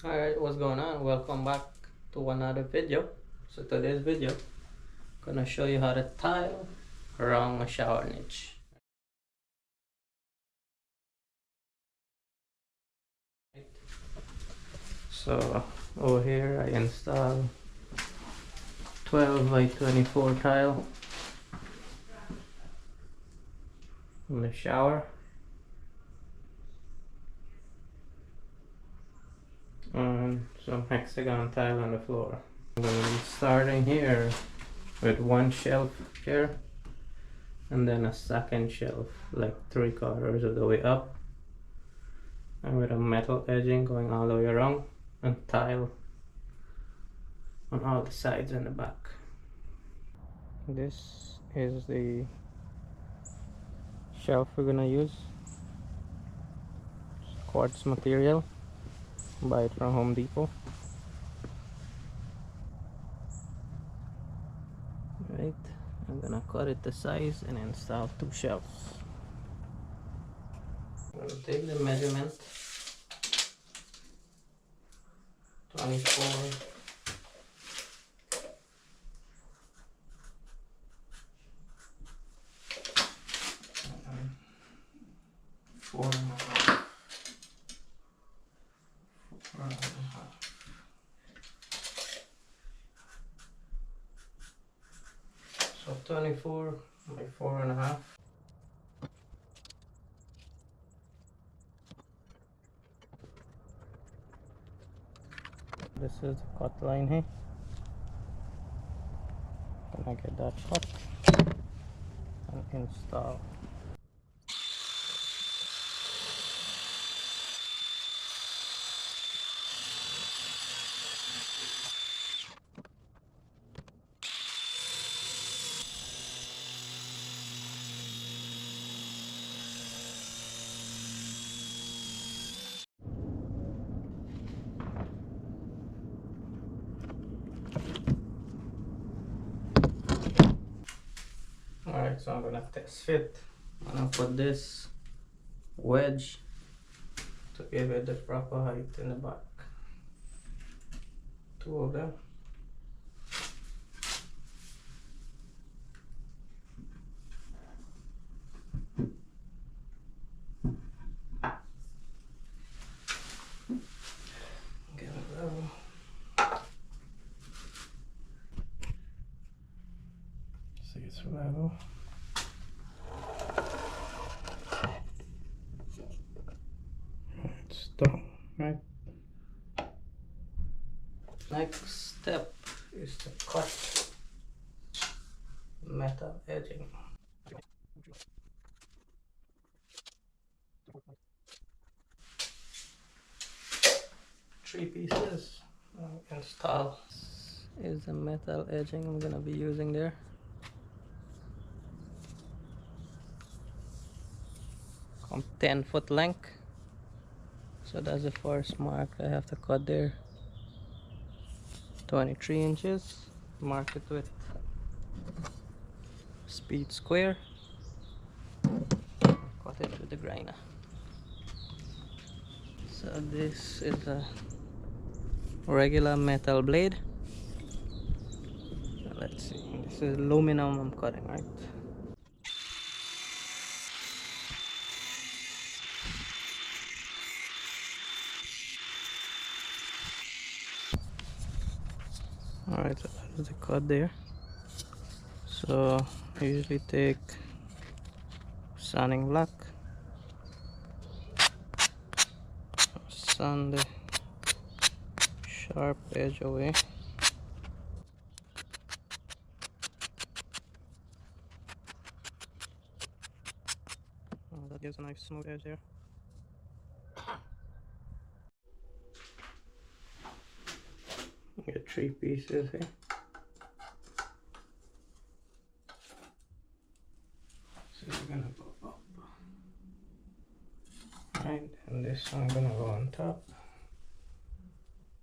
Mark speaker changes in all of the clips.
Speaker 1: Alright, what's going on? Welcome back to another video. So today's video, gonna show you how to tile around a shower niche. So over here I install 12 by 24 tile in the shower. And some hexagon tile on the floor. I'm gonna be starting here with one shelf here and then a second shelf like 3/4 of the way up, and with a metal edging going all the way around and tile on all the sides and the back. This is the shelf we're gonna use. It's quartz material, buy it from Home Depot. Right, I'm gonna cut it to size and install 2 shelves. I'm gonna take the measurement 24 4.5. So 24 by 4.5. This is the cut line here. Gonna get that cut and install. Alright, so I'm gonna test fit. I'm gonna put this wedge to give it the proper height in the back. 2 of them. Get it level. See it's level. It's done, right? Next step is to cut metal edging. 3 pieces. Install. This is the metal edging I'm gonna be using there. Come 10-foot length. So that's the first mark I have to cut there. 23 inches. Mark it with speed square. Cut it with the grinder. So this is a regular metal blade. So let's see. This is aluminum I'm cutting, right? Alright, so that's the cut there. So I usually take sanding block, sand the sharp edge away. Oh, that gives a nice smooth edge there. Get 3 pieces here. So we're gonna go up. Right, and this one gonna go on top.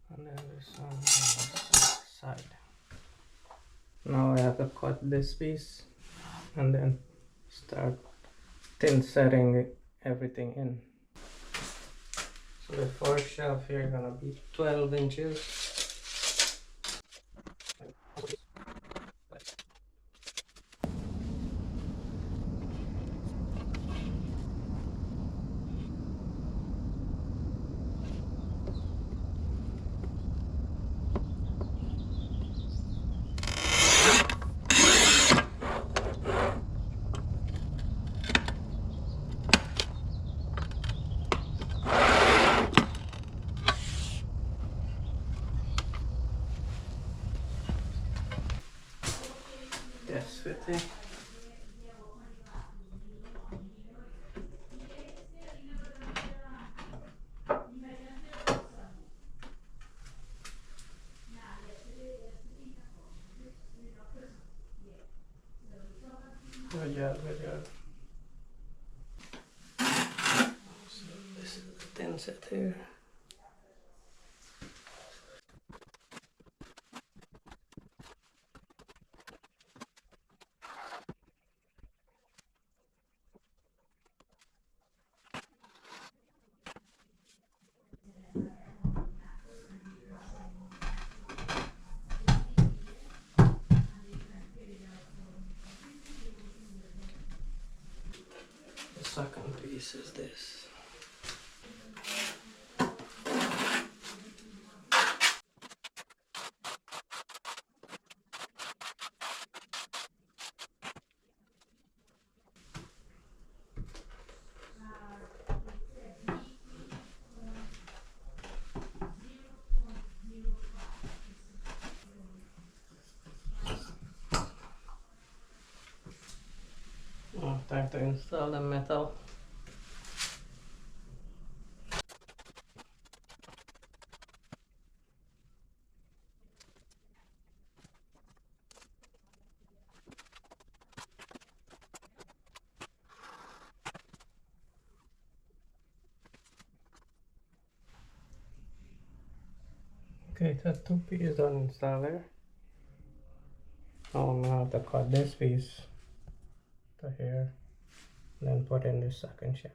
Speaker 1: And then this one on the side. Now I have to cut this piece and then start thin setting everything in. So the first shelf here gonna be 12 inches. That's fitting. Good job, good job. So this is the tin set here. The second piece is this. Time to install the metal. Okay, so 2 pieces done installed there. Now I'm gonna have to cut this piece to here, then put in the second shelf.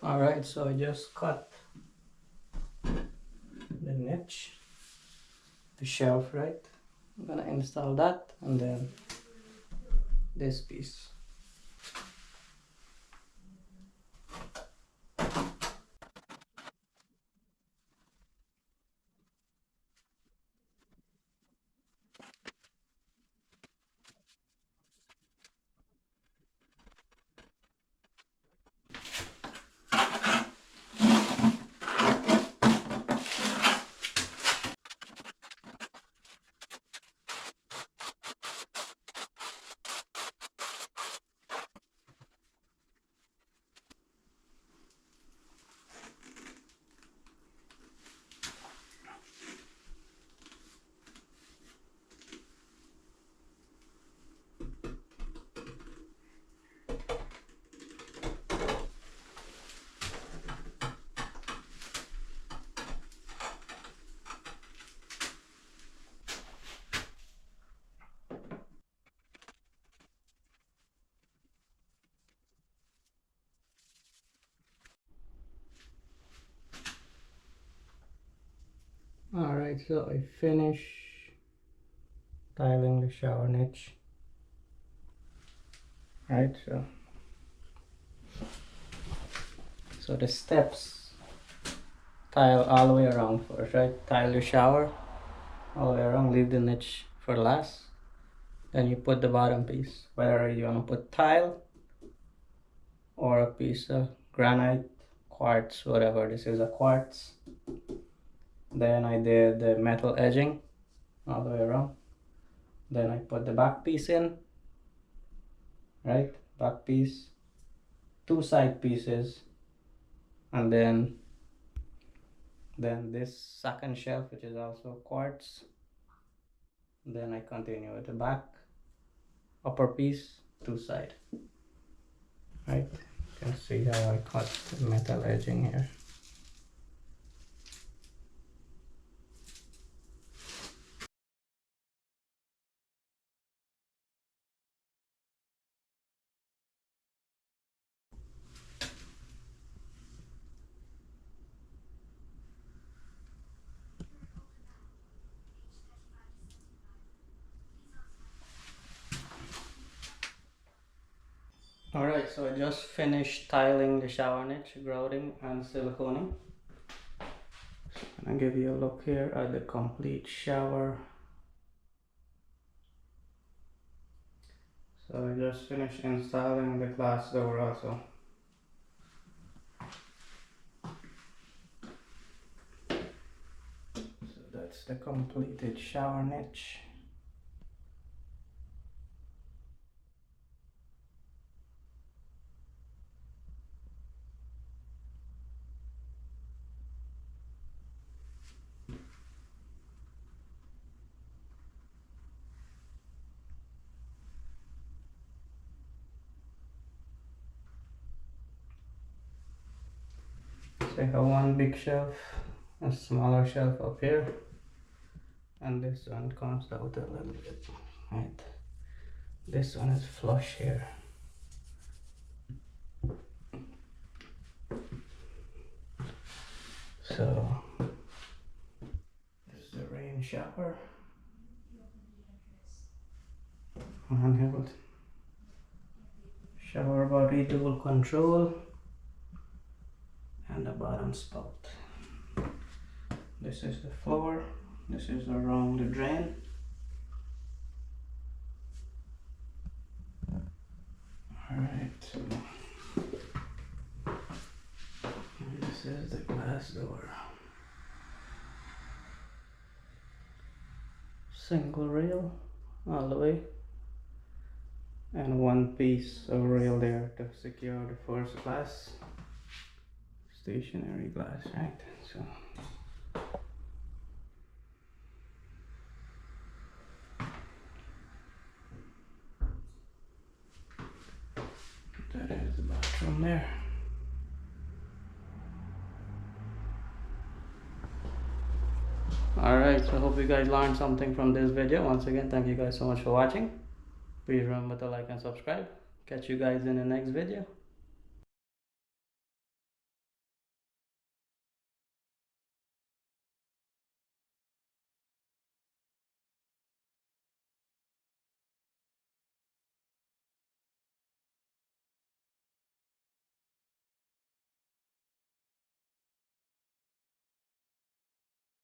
Speaker 1: Alright, so I just cut the niche, the shelf, right? I'm gonna install that and then this piece. Alright, so I finish tiling the shower niche. Right, so the steps, tile all the way around first, right? Tile the shower all the way around, leave the niche for last. Then you put the bottom piece, whether you want to put tile or a piece of granite, quartz, whatever. This is a quartz. Then I did the metal edging all the way around. Then I put the back piece in, right? Back piece, two side pieces, and then this second shelf, which is also quartz. Then I continue with the back, upper piece, two side, right? You can see how I cut the metal edging here. Alright, so I just finished tiling the shower niche, grouting and siliconing. I'll give you a look here at the complete shower. So I just finished installing the glass door also. So that's the completed shower niche. So I have one big shelf, a smaller shelf up here, and this one comes out a little bit, right? This one is flush here. So this is the rain shower, handheld shower body, dual control, and the bottom spout. This is the floor, this is around the drain. Alright, and this is the glass door. Single rail all the way, and one piece of rail there to secure the first glass. Stationary glass, right? So that is the bathroom there. Alright, so I hope you guys learned something from this video. Once again, thank you guys so much for watching. Please remember to like and subscribe. Catch you guys in the next video.